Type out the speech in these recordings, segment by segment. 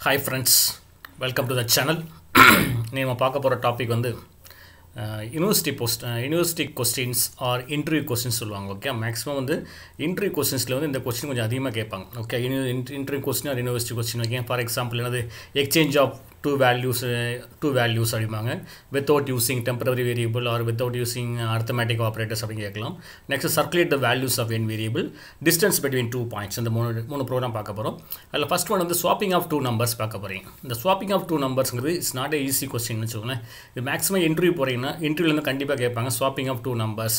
Hi friends, welcome to the channel. நம்ம பார்க்க போகிற டாபிக் வந்து university questions or interview questions சொல்லுவாங்க. ஓகே, மேக்ஸிமம் வந்து இன்டர்வியூ கொஸ்டின்ஸில் வந்து இந்த கொஸ்டின் கொஞ்சம் அதிகமாக கேட்பாங்க. Okay, interview question or university question. Okay, for example என்னது எக்ஸ்சேஞ்ச் ஆஃப் two values அப்படிமாங்க without using temporary variable or without using arithmetic operators அப்படி கேட்கலாம். next circulate the values of n variable, distance between two points. இந்த மூணு program பார்க்க போகிறோம். அதில் first one வந்து swapping of two numbers பார்க்க போகிறீங்க. இந்த swapping of two numbersங்கிறது it's not a easy question வச்சுக்கோங்களேன். இது மேக்ஸிமம் இன்டர்வியூ போகிறீங்கன்னா இன்டர்வியூலேருந்து கண்டிப்பாக கேட்பாங்க swapping of two numbers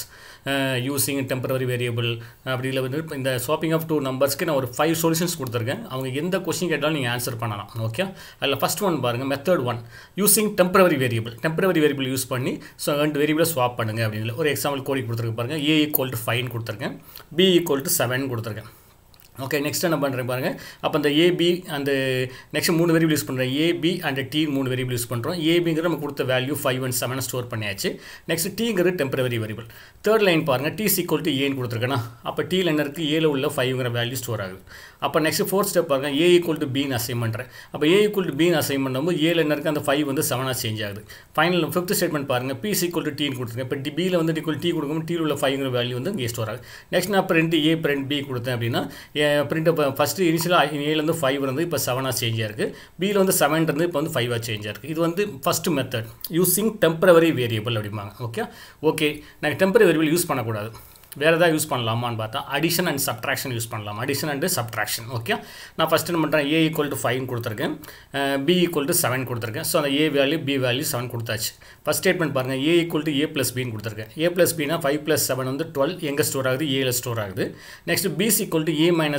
using temporary variable. அப்படி இல்லை வந்து இந்த swapping of two numbersக்கு நான் ஒரு 5 சொல்யூஷன்ஸ் கொடுத்துருக்கேன். அவங்க எந்த கொஸ்டின் கேட்டாலும் நீங்கள் ஆன்சர் பண்ணலாம். ஓகே, அதில் first one method 1 using temporary variable use பண்ணி ஸோ ரெண்டு வேரியபிளை ஸ்வாப் பண்ணுங்க அப்படின்னு ஒரு எக்ஸாம்பிள் கோடி கொடுத்துருக்க பாருங்க. a = 5 கொடுத்துருக்கேன், b = 7 கொடுத்துருக்கேன். ஓகே, நெக்ஸ்ட் என்ன பண்ணுறேன் பாருங்கள். அப்போ அந்த ஏபி அந்த நெக்ஸ்ட் 3 வேரியபிள் யூஸ் பண்ணுறேன். AB and T 3 variable use பண்ணுறோம். ஏபிங்கிற நம்ம கொடுத்த வேல்யூ 5 and 7 ஸ்டோர் பண்ணியாச்சு. நெக்ஸ்ட் டீங்கிறது டெம்பரரி வேரியபிள். தேர்ட் லைன் பாருங்கள், டி = ஏன்னு கொடுத்துருக்கேன்னா அப்போ டீயில் என்ன இருக்குது, ஏல உள்ள 5ங்கிற வேல்யூ ஸ்டோர் ஆகுது. அப்போ நெக்ஸ்ட் ஃபோர்த் ஸ்டெப் பாருங்கள், a = bன்னு அசைன் பண்ணுறேன். அப்போ a = bன்னு அசைன் பண்ணும்போது ஏல என்ன இருக்குது, அந்த 5 வந்து 7ஆக சேஞ்ச் ஆகுது. ஃபைனல் ஃபிஃப்த் ஸ்டேட்மெண்ட் பாருங்கள், p = t கொடுத்துருக்கேன். இப்போ பியில் வந்து டி கொடுக்கும், டீயில் உள்ள 5ங்கிற வேல்யூ வந்து இங்கே ஸ்டோர் ஆகுது. நெக்ஸ்ட் நான் பிரிண்ட் a பிரிண்ட் b கொடுத்தேன் அப்படின்னா பிரிண்ட் ஃபஸ்ட்டு இனிஷியலாக ஏலேருந்து 5 இருந்து இப்போ 7ஆக சேஞ்ச் ஆகிருக்கு. பியில் வந்து 7 இருந்து இப்போ வந்து 5ஆக சேஞ்ச் ஆகிருக்கு. இது வந்து first method using temporary variable அப்படிம்பாங்க. ஓகே, நாங்கள் டெம்பரரி வேரியபிள் யூஸ் பண்ணக்கூடாது, வேறு எதாவது யூஸ் பண்ணலாமான்னு பார்த்தா அடிஷன் அண்ட் சப்ட்ராக்ஷன் யூஸ் பண்ணலாம். Addition and subtraction. ஓகே, நான் ஃபஸ்ட்டு என்ன பண்ணுறேன், a = 5 கொடுத்துருக்கேன், b = 7 கொடுத்துருக்கேன். ஸோ அந்த a வேல்யூ b வேல்யூ 7 கொடுத்தாச்சு. ஃபஸ்ட் ஸ்டேட்மெண்ட் பாருங்கள், a = a + bன்னு கொடுத்துருக்கேன். a + bனா 5 + 7 வந்து 12 எங்கே ஸ்டோர் ஆகுது, ஏல ஸ்டோர் ஆகுது. நெக்ஸ்ட் b = a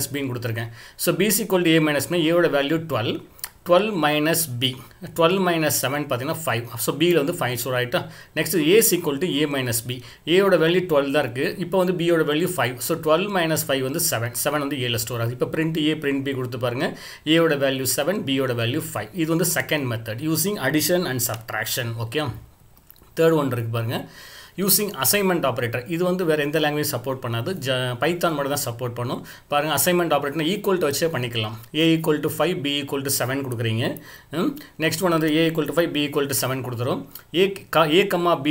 - bன்னு கொடுத்துருக்கேன். ஸோ b = a - b ஏவோட வேல்யூ 12 - b 12 - 7 பார்த்தீங்கன்னா 5. ஸோ பியில் வந்து 5 ஸ்டோர் ஆகிட்டா. நெக்ஸ்ட் a = a - b ஏவோட வேல்யூ 12 தான் இருக்குது. இப்போ வந்து பியோட வேல்யூ 5. ஸோ 12 - 5 வந்து 7 வந்து ஏல ஸ்டோர் ஆகுது. இப்போ பிரிண்ட் a பிரிண்ட் b கொடுத்து பாருங்கள், ஏவோட வேல்யூ 7, பியோட வேல்யூ 5. இது வந்து second method using addition and subtraction. Okay, third one இருக்குது பாருங்கள், யூஸிங் அசைன்மெண்ட் ஆப்ரேட்டர். இது வந்து வேறு எந்த லாங்குவேஜ் சப்போர்ட் பண்ணாது, பைத்தான் மட்டும் தான் சப்போர்ட் பண்ணும். பாருங்கள், அசைன்மெண்ட் ஆப்ரேட்டர்னா ஈக்குவல் டு வச்சே பண்ணிக்கலாம். a = 5, b = 7 கொடுக்குறீங்க. நெக்ஸ்ட் ஒன் வந்து a = 5, b = 7 கொடுத்துரும். a,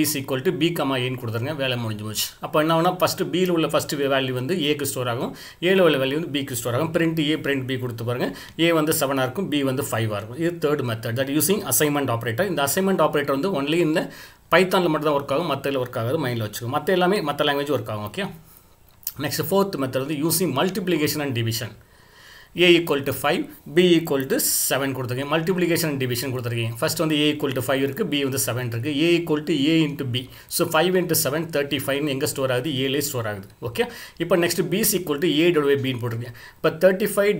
b = b, a கொடுத்துருங்க, வேலை முடிஞ்சு போச்சு. அப்போ என்ன ஆகுனா ஃபஸ்ட்டு பியில் உள்ள ஃபஸ்ட்டு வேல்யூ வந்து ஏக்கு ஸ்டோர் ஆகும், ஏல உள்ள வேல்யூ வந்து பிக்கு ஸ்டோர் ஆகும். பிரிண்ட் a பிரிண்ட் b கொடுத்து பாருங்கள், a வந்து 7ஆக இருக்கும், b வந்து 5ஆக இருக்கும். இது third method, that using assignment operator. இந்த அசைன்மெண்ட் ஆப்ரேட்டர் வந்து ஒன்லி இந்த பைத்தானில் மட்டும் தான் ஒர்க் ஆகும், மற்ற ஒர்க் ஆகாது, மைண்டில் வச்சுக்கோங்க. மற்ற எல்லாமே மற்ற லாங்குவேஜ் ஒர்க் ஆகும். ஓகே, நெக்ஸ்ட் ஃபோர்த் மெத்தட் வந்து using multiplication and division. a = 5, b = 7 கொடுத்துருக்கீங்க. மல்டிப்ளிகேஷன் அண்ட் டிவிஷன் கொடுத்துருக்கீங்க. ஃபஸ்ட் வந்து a = 5 இருக்குது, b வந்து 7 இருக்குது. a = a × b. ஸோ 5 × 7 35 எங்கே ஸ்டோர் ஆகுது, ஏலே ஸ்டோர் ஆகுது. ஓகே, இப்போ நெக்ஸ்ட் b = a / bன்னு போட்டிருக்கேன். இப்போ 35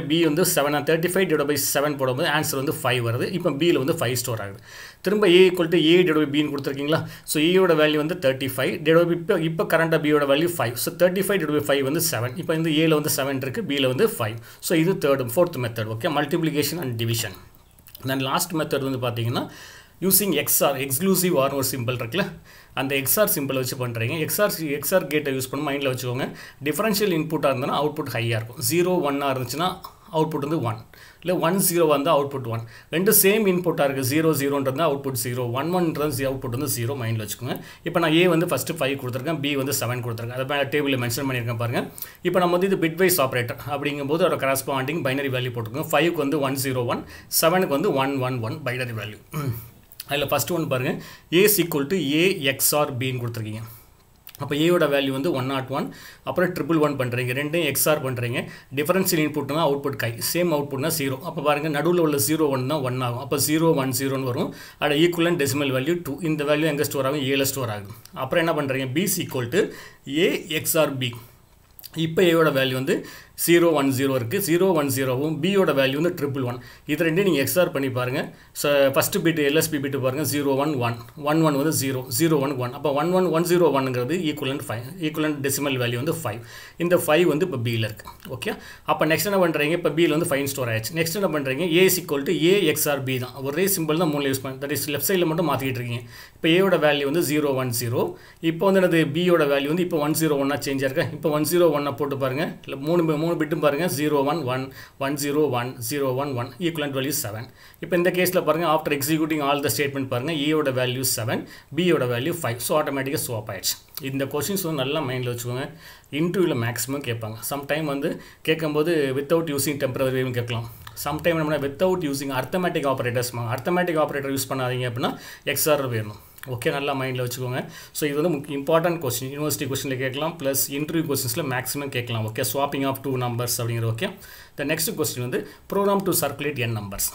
/ b வந்து 7, 35 / 7 போடும்போது ஆன்சர் வந்து 5 வருது. இப்போ பியில் வந்து 5 ஸ்டோர் ஆகுது. திரும்ப a = a / bன்னு கொடுத்துருக்கீங்களா. ஸோ ஏயோட வேல்யூ வந்து 35 இப்போ கரண்டாக பியோட வேல்யூ 5. ஸோ 35 / 5 வந்து 7. இப்போ வந்து ஏல வந்து 7 இருக்குது, பியில் வந்து 5. ஸோ இது fourth method. Okay, multiplication and division. Then last method வந்து பார்த்தீங்கன்னா யூஸிங் எக்ஸ்ஆர், எக்ஸ்க்ளூசிவ் ஆர்னு ஒரு சிம்பிள் இருக்குல்ல, அந்த எக்ஸ்ஆர் சிம்பிள் வச்சு பண்ணுறீங்க. எக்ஸ்ஆர் கேட்டை யூஸ் பண்ணி மைண்டில் வச்சுக்கோங்க. டிஃபரன்ஷியல் இன்புட்டாக இருந்ததுன்னா அவுட்புட் ஹையாக இருக்கும். 0 1 இருந்துச்சுன்னா அவுட்புட் வந்து 1, இல்லை 1 0 வந்து அவுட்புட் 1. ரெண்டு சேம் இன்புட்டாக இருக்குது. 0 0ன்றது அவுட்புட் 0, 1 1ன்றது அவுட்புட் வந்து 0 மைண்டில் வச்சுக்கோங்க. இப்போ நான் a வந்து ஃபஸ்ட்டு 5 கொடுத்துருக்கேன், b வந்து 7 கொடுத்துருக்கேன். அதை டேபிளில் மென்ஷன் பண்ணியிருக்கேன் பாருங்கள். இப்போ நம்ம வந்து இது பிட்வைஸ் ஆப்ரேட்டர் அப்படிங்கும்போது அதோட கரஸ்பாண்டிங் பைனரி வேல்யூ போட்டுக்கோங்க. 5க்கு வந்து 101, 7க்கு வந்து 111 பைனரி வேல்யூ. அதில் ஃபஸ்ட்டு ஒன்று பாருங்கள், a = a XOR bன்னு கொடுத்துருக்கீங்க. அப்போ ஏயோட வேல்யூ வந்து 101, அப்புறம் 111 பண்ணுறீங்க, ரெண்டையும் எக்ஸ்ஆர் பண்ணுறீங்க. டிஃபரன்ஷியல் இன்புட்னா அவுட்புட் கை, சேம் அவுட்புட்னா 0. அப்போ பாருங்கள், நடுவில் உள்ள 0 1 தான் 1 ஆகும். அப்போ 0 1 0ன்னு வரும். அதோட ஈக்குவலன்ட் டெசிமல் வேல்யூ 2. இந்த வேல்யூ எங்கே ஸ்டோர் ஆகும், ஏல ஸ்டோர் ஆகும். அப்புறம் என்ன பண்ணுறீங்க, b = a XOR b. இப்போ ஏயோட வேல்யூ வந்து 0 1 0 இருக்குது, 0 1 0வும் பியோட வேல்யூ வந்து 111. இது ரெண்டையும் நீங்கள் எக்ஸ்ஆர் பண்ணி பாருங்கள். ஸோ ஃபஸ்ட்டு பிட்டு எல்எஸ்பி பிட்டு பாருங்கள், 0 1 1 1 1 வந்து 0 0 1 1. அப்போ 1 1 1 0 1ங்கிறது ஈக்குவலன்ட் 5, ஈக்குவலன்ட் டெசிமல் வேல்யூ வந்து 5. இந்த 5 வந்து இப்போ பியில் இருக்குது. ஓகே, அப்போ நெக்ஸ்ட் என்ன பண்ணுறீங்க, இப்போ பியில் வந்து 5 ஸ்டோர் ஆயிடுச்சு. நெக்ஸ்ட் என்ன பண்ணுறீங்க, a = a XOR b தான், ஒரே சிம்பிள் தான் மூணு யூஸ் பண்ணி, தட் இஸ் லெஃப்ட் சைடில் மட்டும் மாற்றிக்கிட்டு இருக்கீங்க. இப்போ ஏயோட வேல்யூ வந்து 0 1 0. இப்போ வந்து என்னது பியோட வேல்யூ வந்து இப்போ 1 0 1 சேஞ்ச் ஆயிருக்கு. இப்போ 1 0 1 போட்டு பாருங்கள், இல்லை மூணு பிட்டும் பாருங்கள் 0 1 1 1 0 1 0 1 1 ஈக்குவலண்ட் வேல்யூ 7. இப்போ இந்த கேஸில் பாருங்கள் after executing all the statement பாருங்கள் ஏயோட வேல்யூ 7 பியோட வேல்யூ 5. ஸோ ஆட்டோமேட்டிக்காக ஸ்வாப் ஆயிடுச்சு. இந்த கொஷின்ஸ் வந்து நல்லா மைண்டில் வச்சுக்கோங்க. இன்டர்வியூவில் மேக்ஸிமம் கேட்பாங்க. சம்டைம் வந்து கேட்கும்போது வித்தவுட் யூஸிங் டெம்பரரி கேட்கலாம். சம்டைம் நம்ம without using arithmetic operators arithmetic operator use பண்ணாதீங்க அப்படின்னா எக்ஸ்ஆர் வேணும். ஓகே, நல்லா மைண்டில் வச்சுக்கோங்க. ஸோ இது வந்து இம்பார்ட்டன்ட் கொஸ்டின், யூனிவர்சிட்டி கொஸ்டினில் கேட்கலாம், ப்ளஸ் இன்டர்வியூ கொஸ்டின்ஸில் மேக்ஸிமம் கேட்கலாம். ஓகே, ஸ்வாப்பிங் ஆஃப் 2 நம்பர்ஸ் அப்படிங்கிற. ஓகே, த நெக்ஸ்ட் கொஸ்டின் வந்து program to circulate n numbers.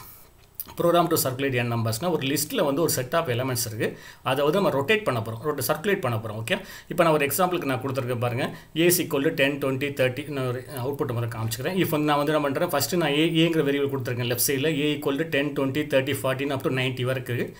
Program to circulate n நம்பர்ஸ்னால் ஒரு லிஸ்ட்டில் வந்து ஒரு செட் ஆஃப் எலமெண்ட்ஸ் இருக்குது. அதை வந்து நம்ம ரொட்டேட் பண்ண போகிறோம், சர்க்குலேட் பண்ண போகிறோம். ஓகே, இப்போ நான் ஒரு எக்ஸாம்பிளுக்கு நான் கொடுத்துருக்கேன் பாருங்கள். ஏஸ் ஈக்குவல் டு 10 20 30 நான் ஒரு அவுட்புட் மாதிரி காமிச்சிக்கிறேன். இப்போ வந்து நான் வந்து என்ன பண்ணுறேன், ஃபஸ்ட்டு நான் ஏங்கிற வேரியபிள் கொடுத்துருக்கேன் லெஃப்ட் சைடில். ஏ ஈக்குவல் டு 10 20 30 40 அப் டு 90 வரைக்கும்.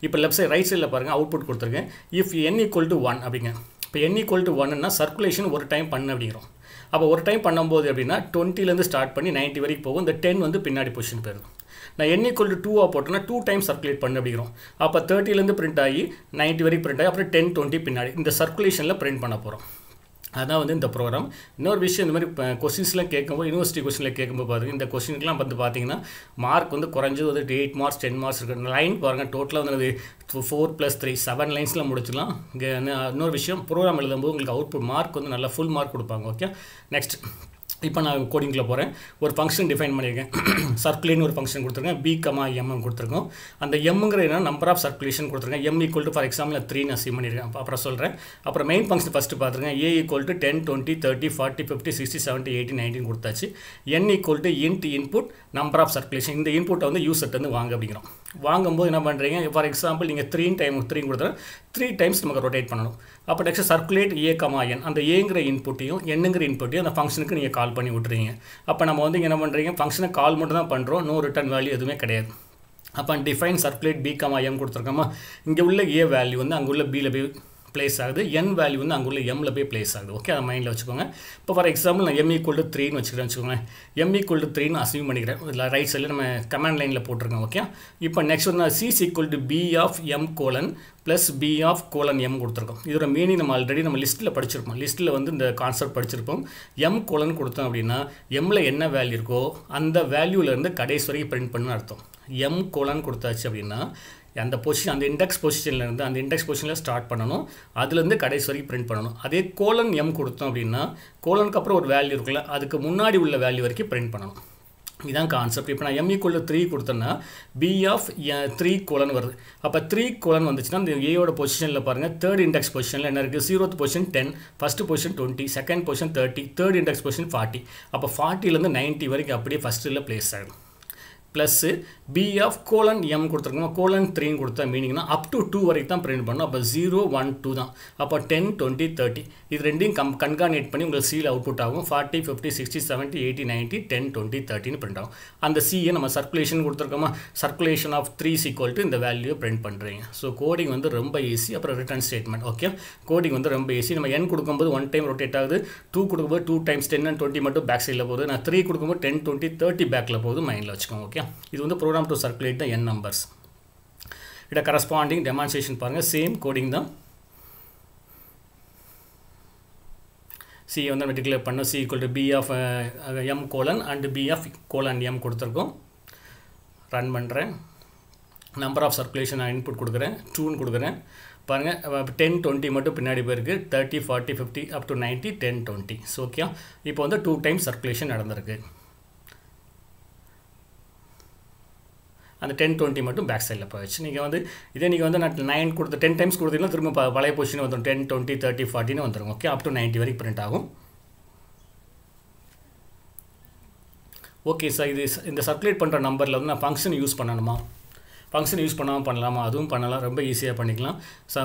இப்போ லெஃப்ட் சைடு ரைட் சைடில் பாருங்கள் அவுட்புட் கொடுத்துருக்கேன். இஃப் n ஈக்குவல் டு 1 அப்படிங்க. இப்போ n ஈக்குவல் டு 1ன்னா சர்க்குலேஷன் ஒரு டைம் பண்ண அப்படிங்கிறோம். அப்போ ஒரு டைம் பண்ணும்போது அப்படின்னா 20லேருந்து ஸ்டார்ட் பண்ணி 90 வரைக்கும் போகும். இந்த 10 வந்து பின்னாடி பொசிஷன் போயிடும். நான் n ஈக்குவல் டு 2 போட்டோன்னா 2 டைம் சர்க்குலேட் பண்ண அப்படிங்கிறோம். அப்போ 30லேருந்து பிரிண்ட் ஆகி 90 வரைக்கும் பிரிண்ட் ஆகி அப்புறம் 10 20 பின்னாடி இந்த சர்க்குலேஷனில் பிரிண்ட் பண்ண போகிறோம். அதான் வந்து இந்த ப்ரோக்ராம். இன்னொரு விஷயம், இந்த மாதிரி கொஸ்டின்ஸ்லாம் கேட்கும்போது யூனிவர்சிட்டி கொஸ்டினில் கேட்கும்போது பாருங்கள், இந்த கொஸ்டினுக்குலாம் வந்து பார்த்தீங்கன்னா மார்க் வந்து குறைஞ்சது வந்து 8 மார்க்ஸ் 10 மார்க்ஸ் இருக்குது. லைன் பாருங்கள், டோட்டலாக வந்து 4 + 3 7 லைன்ஸில் முடிச்சுக்கலாம். இங்கே இன்னொரு விஷயம், ப்ரோக்ராம் எழுதும்போது உங்களுக்கு அவுட்புட் மார்க் வந்து நல்லா ஃபுல் மார்க் கொடுப்பாங்க. ஓகே, நெக்ஸ்ட் இப்போ நான் கோடிங்கில் போகிறேன். ஒரு ஃபங்க்ஷன் டிஃபைன் பண்ணியிருக்கேன். சர்க்குலேட்னு ஒரு ஃபங்க்ஷன் கொடுத்துருக்கேன். b, m கொடுத்துருக்கோம். அந்த எம்ங்கிற என்ன நம்பர் ஆஃப் சர்க்குலேஷன் கொடுத்துருக்கேன். m equal to for example 3 நான் அசீவ் பண்ணியிருக்கேன். அப்புறம் சொல்கிறேன். அப்புறம் மெயின் ஃபங்க்ஷன் ஃபஸ்ட்டு பார்த்துருக்கேன். a ஈக்குவல் டு 10 20 30 40 50 60 70 80 90 கொடுத்தாச்சு. n equal to input number of circulation. இந்த இன்புட்டை வந்து யூசர்ட்டு வந்து வாங்க அப்படிங்கிறோம். வாங்கும்போது என்ன பண்ணுறீங்க, ஃபார் எக்ஸாம்பிள் நீங்கள் 3 கொடுத்தா 3 டைம்ஸ் நமக்கு ரொட்டேட் பண்ணணும். அப்போ நெக்ஸ்ட் சர்க்குலேட் a, n அந்த ஏங்கிற இன்புட்டையும் என்னங்கிற இன்புட்டையும் அந்த ஃபங்க்ஷனுக்கு நீங்கள் கால் பண்ணி விட்டுறீங்க. அப்போ நம்ம வந்து என்ன பண்ணுறீங்க, ஃபங்க்ஷனை கால் மட்டும் தான் பண்ணுறோம், நோ ரிட்டர்ன் வேல்யூ எதுவுமே கிடையாது. அப்போ டிஃபைன் சர்க்குலேட் b, m கொடுத்துருக்கோமா, இங்கே உள்ள a வேல்யூ வந்து அங்கே உள்ள bயில் போய் ப்ளேஸ் ஆகுது, n வேல்யூ வந்து அங்கே உள்ள mல போய் ப்ளேஸ் ஆகுது. ஓகே, அதை மைண்டில் வச்சுக்கோங்க. இப்போ ஃபார் எக்ஸாம்பிள் நான் m ஈக்குவல் டு 3ன்னு வச்சுக்கோங்களேன். m ஈக்குவல் டு 3ன்னு அசீவ் பண்ணிக்கிறேன். இதில் ரைட் சைடில் நம்ம கமாண்ட் லைனில் போட்டிருக்கோம். ஓகே, இப்போ நெக்ஸ்ட் வந்து நான் c equal to b of m colon plus b of colon m கொடுத்துருக்கோம். இதோட மீனிங் நம்ம ஆல்ரெடி நம்ம லிஸ்ட்டில் படிச்சிருப்போம். லிஸ்ட்டில் வந்து இந்த கான்செப்ட் படிச்சிருப்போம். m கோலன் கொடுத்தோம் அப்படின்னா mல என்ன வேல்யூ இருக்கோ அந்த வேல்யூலேருந்து கடைசி வரைக்கும் பிரிண்ட் பண்ணு அர்த்தம். m கோலன் கொடுத்தாச்சு அப்படின்னா அந்த பொசிஷன், அந்த இண்டெக்ஸ் பொசிஷன்லேருந்து அந்த இண்டெக்ஸ் பொசிஷனில் ஸ்டார்ட் பண்ணணும், அதுலேருந்து கடைசி வரைக்கும் பிரிண்ட் பண்ணணும். அதே கோலன் m கொடுத்தோம் அப்படின்னா கோலனுக்கு அப்புறம் ஒரு வேல்யூ இருக்குல்ல, அதுக்கு முன்னாடி உள்ள வேல்யூ வரைக்கும் பிரிண்ட் பண்ணணும். இதுதான் கான்செப்ட். இப்போ நான் m ஈக்குவல் டு 3 கொடுத்தேன்னா b ஆஃப் 3 கோலன் வருது. அப்போ 3 கோலன் வந்துச்சுன்னா இந்த ஏயோட பொசிஷனில் பாருங்கள், தேர்ட் இண்டெக்ஸ் பொசிஷனில் என்ன இருக்குது, 0th position 10, first position 20, second position 30, third index position 40. அப்போ 40லேருந்து 90 வரைக்கும் அப்படியே ஃபஸ்ட்டில் ப்ளேஸ் ஆகிடும். Plus b of colon m கொடுத்துருக்கோம். கோலன் 3 கொடுத்தா மீனிங்னா அப் டு 2 வரைக்கும் தான் பிரிண்ட் பண்ணணும். அப்போ 0 1 2 தான். அப்போ 10 20 30 இது ரெண்டையும் கன்கார்னேட் பண்ணி உங்களுக்கு சியில் அவுட்புட் ஆகும். 40 50 60 70 80 90 10 20 30ன்னு பிரிண்ட் ஆகும். அந்த சியை நம்ம சர்க்குலேஷன் கொடுத்துருக்கோமா, சர்க்குலேஷன் ஆஃப் 3 ஈக்குவல் டு இந்த வேல்யூ பிரிண்ட் பண்ணுறீங்க. ஸோ கோடிங் வந்து ரொம்ப ஈஸி. அப்புறம் ரிட்டர்ன் ஸ்டேட்மெண்ட். ஓகே, கோடிங் வந்து ரொம்ப ஈஸி. நம்ம n கொடுக்கும்போது 1 டைம் ரொட்டேட் ஆகுது, 2 கொடுக்கும்போது 2 டைம்ஸ் 10 and 20 மட்டும் பேக் சைடில் போகுது. நான் 3 கொடுக்கும்போது 10 20 30 பேக்கில் போகுது, மைண்டில் வச்சுக்கோங்க. ஓகே, இது வந்து program to circulate the n numbers. இட கரஸ்பாண்டிங் டெமான்ஸ்ட்ரேஷன் பாருங்கள், சேம் கோடிங் தான். சி வந்து நம்ம டிக்ளேர் பண்ணோம். C equal to b of m colon and b of colon m கொடுத்துருக்கோம். ரன் பண்ணுறேன். நம்பர் ஆஃப் சர்க்குலேஷன் நான் இன்புட் கொடுக்குறேன், 2ன்னு கொடுக்குறேன். பாருங்கள், 10 20 மட்டும் பின்னாடி போயிருக்கு, 30 40 50 அப் டு 90 10 20. ஸோ ஓகே, இப்போ வந்து 2 டைம்ஸ் சர்க்குலேஷன் நடந்திருக்கு. அந்த 10 20 மட்டும் பேக் சைடில் போயிடுச்சு. நீங்கள் வந்து இதே நீங்கள் வந்து நான் 9 கொடுத்து 10 டைம்ஸ் கொடுத்தீங்கன்னா திரும்ப பழைய பொசிஷன் வந்துடும், 10 20 30 40ன்னு வந்துடும். ஓகே, அப் டு 90 வரைக்கும் பிரிண்ட் ஆகும். ஓகே சார், இது இந்த சர்க்குலேட் பண்ணுற நம்பரில் வந்து நான் ஃபங்க்ஷன் யூஸ் பண்ணணுமா, ஃபங்க்ஷன் யூஸ் பண்ணாமல் பண்ணலாமா, அதுவும் பண்ணலாம், ரொம்ப ஈஸியாக பண்ணிக்கலாம்.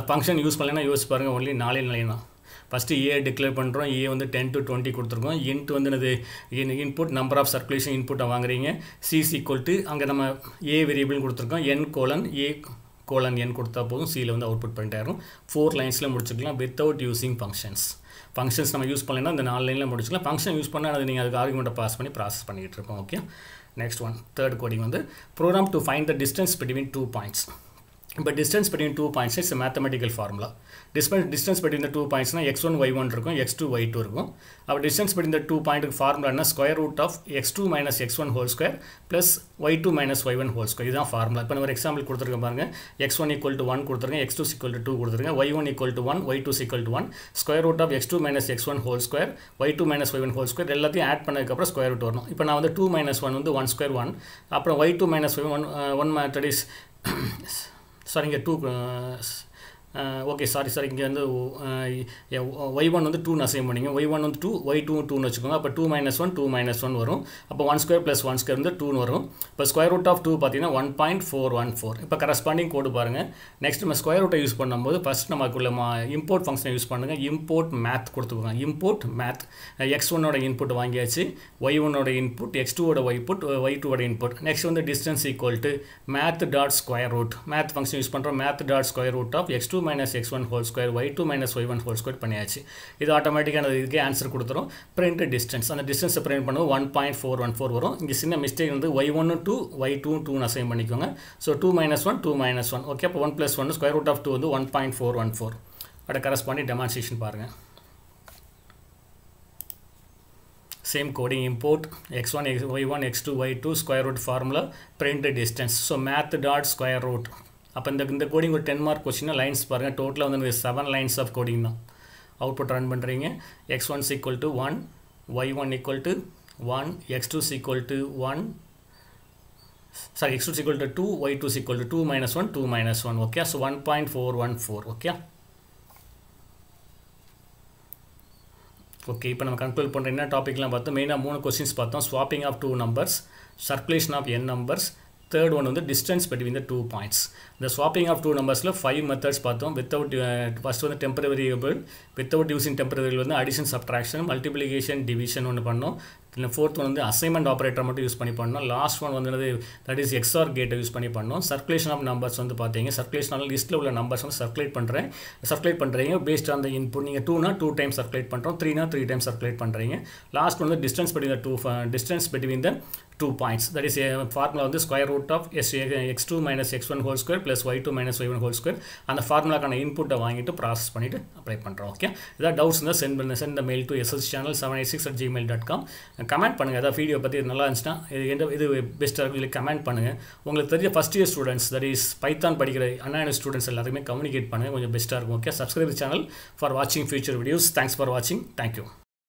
ஃபங்க்ஷன் யூஸ் பண்ணலைன்னா யோசிச்சு பாருங்கள், ஒன்லி 4 நிலையம் தான். ஃபஸ்ட்டு ஏ டிக்ளேர் பண்ணுறோம். ஏ வந்து 10 to 20 கொடுத்துருக்கோம். இன்ட் வந்து என்னது, இன்புட் நம்பர் ஆஃப் சர்க்குலேஷன் இன்புட்டை வாங்குறீங்க. சிஸ் ஈக்குவல் டு அங்கே நம்ம ஏ வேரியபிள்னு கொடுத்துருக்கோம். n கோலன் ஏ கோலன் n கொடுத்தா போதும், சியில் வந்து அவுட்புட் பண்ணிட்டு ஆயிரும். 4 லைன்ஸில் முடிச்சுக்கலாம் வித்தவுட் யூஸிங் ஃபங்க்ஷன்ஸ். ஃபங்க்ஷன்ஸ் நம்ம யூஸ் பண்ணலைன்னா இந்த 4 லைனில் முடிச்சுக்கலாம். ஃபங்க்ஷன் யூஸ் பண்ணால் அது நீங்கள் அதுக்கு ஆர்குமெண்ட்டை பாஸ் பண்ணி ப்ராசஸ் பண்ணிக்கிட்டு இருப்போம். Okay, next one third coding வந்து program to find the distance between 2 points. இப்போ distance between 2 points is a mathematical formula. Distance between the 2 points na x1 y1 இருக்கும் x2 y2 இருக்கும். அப்போ distance between the 2 point formula என்ன square root of x2 minus x1 whole square plus y2 minus y1 whole square. இதுதான் formula. இப்போ ஒரு example கொடுத்துருக்கேன் பாருங்க, x1 equal to 1 கொடுத்துருங்க, x2 equal to 2 கொடுத்துருங்க, y1 equal to 1, y2 equal to 1, square root of x2 minus x1 whole square, y2 minus y1 whole square எல்லாத்தையும் add பண்ணதுக்கப்புறம் square root வரணும். இப்போ நான் வந்து 2 minus 1 வந்து 1 square 1, அப்புறம் y2 minus y1 1 that is sorry இங்கே 2 ஓகே சாரி இங்கே வந்து y1 வந்து 2 அசைன் பண்ணிங்க, y1 வந்து 2, y2 2ன்னு வச்சுக்கோங்க. அப்போ 2 minus 1 2 minus 1 வரும். அப்போ 1 square plus 1 square வந்து 2ன்னு வரும். இப்போ ஸ்கொயர் ரூட் ஆஃப் 2 பார்த்தீங்கன்னா 1.414. இப்போ கரஸ்பாண்டிங் கோடு பாருங்கள். நெக்ஸ்ட் நம்ம ஸ்கொயர் ரூட்டை யூஸ் பண்ணும்போது ஃபஸ்ட் நமக்குள்ள இம்போர்ட் ஃபங்க்ஷனை யூஸ் பண்ணுங்க. இம்போர்ட் மேத் கொடுத்துக்கோங்க. இம்போர்ட் மேத் x1ஓட இன்புட் வாங்கியாச்சு, y1ஓட இன்புட், x2ஓட இன்புட், y2ஓட இன்புட். நெக்ஸ்ட் வந்து distance equal to math dot square root. Math function use பண்ணுறோம். Math dot square root of x2 minus x1 whole square, y2 minus y1 whole square பண்ணியாச்சு. இது ஆட்டோமேட்டிக்காக இதுக்கே ஆன்சர் கொடுத்துரும். பிரிண்ட் டிஸ்டன்ஸ், அந்த டிஸ்டன்ஸை print பண்ணுவோம் 1.414 வரும். இங்கே சின்ன மிஸ்டேக் வந்து y1 2 y2 2 அசைன் பண்ணிக்கோங்க. So 2 minus 1 2 minus 1 okay. அப்போ 1 plus 1 ஸ்கொயர் ரூட் ஆஃப் 2 வந்து 1.414. அதோட கரஸ்பாண்டிங் டெமான்ஸ்ட்ரேஷன் பாருங்கள். Same coding, import x1 y1 x2 y2 square root formula, print distance. So math dot square root. அப்போ இந்த coding ஒரு 10 mark question. Lines பாருங்கள், டோட்டலாக வந்து 7 லைன்ஸ் ஆஃப் கோடிங் தான். அவுட்புட் ரன் பண்ணுறீங்க. x1 equal to 1, y1 equal to 1, x2 equal to 1, sorry x2 equal to 2, y2 equal to 2 minus 1 2 minus 1 okay. So 1.414 okay. Okay, இப்போ நம்ம conclude பண்ணுற என்ன டாப்பிக்லாம் பார்த்தோம். மெயினாக 3 கொஸ்டின்ஸ் பார்த்தோம். Swapping of 2 numbers, circulation of n numbers, third one வந்து distance between the 2 points. இந்த swapping of 2 நம்பர்ஸில் 5 மெத்தட்ஸ் பார்த்தோம். வித்தவுட் ஃபஸ்ட் வந்து temporary variable, without using temporary variable வந்து அடிஷன் சப்ட்ராக்ஷன் மல்டிப்ளிகேஷன் டிவிஷன் ஒன்று பண்ணோம். இல்லை ஃபோர்த் ஒன் வந்து அசைன்மெண்ட் ஆப்ரேட்டர் மட்டும் யூஸ் பண்ணி பண்ணோம். லாஸ்ட் ஒன் வந்து தட் இஸ் எக்ஸ்ஆர் கேட்டை யூஸ் பண்ணி பண்ணோம். சர்க்குலேஷன் ஆஃப் நம்பர்ஸ் வந்து பார்த்தீங்க, சர்க்குலேஷனால லிஸ்ட்டில் உள்ள நம்பர்ஸ் வந்து சர்க்குலேட் பண்ணுறீங்க பேஸ்ட் ஆன் த இன்புட். நீங்கள் 2னா 2 டைம்ஸ் சர்க்குலேட் பண்ணுறோம், 3னா 3 டைம்ஸ் சர்க்குலேட் பண்ணுறீங்க. லாஸ்ட் வந்து distance between the 2 points. That is formula வந்து square root of x2 minus x1 whole square plus y2 minus y1 whole square. அந்த ஃபார்முலாக்கான இன்புட்டை வாங்கிட்டு ப்ராசஸ் பண்ணிவிட்டு அப்ளை பண்ணுறோம். ஓகே, ஏதாவது டவுட்ஸ் இருந்தால் send the mail to sschannel786@gmail.com. Comment பண்ணுங்கள். ஏதாவது வீடியோ பற்றி நல்லா இருந்துச்சுன்னா இது பெஸ்ட்டாக இருக்கும் இல்லை கமெண்ட் பண்ணுங்கள். உங்களுக்கு தெரிஞ்ச first year students, that is Python படிக்கிற அன்ஆன் ஸ்டூடெண்ட்ஸ் எல்லாருமே கம்யூனிகேட் பண்ணுங்கள், கொஞ்சம் பெஸ்ட்டாக இருக்கும். ஓகே, சப்ஸ்கிரைப் சேனல் ஃபார் வாட்சிங் ஃபியூச்சர் வீடியோஸ். தேங்க்ஸ் ஃபார் வாட்சிங். தேங்க்யூ.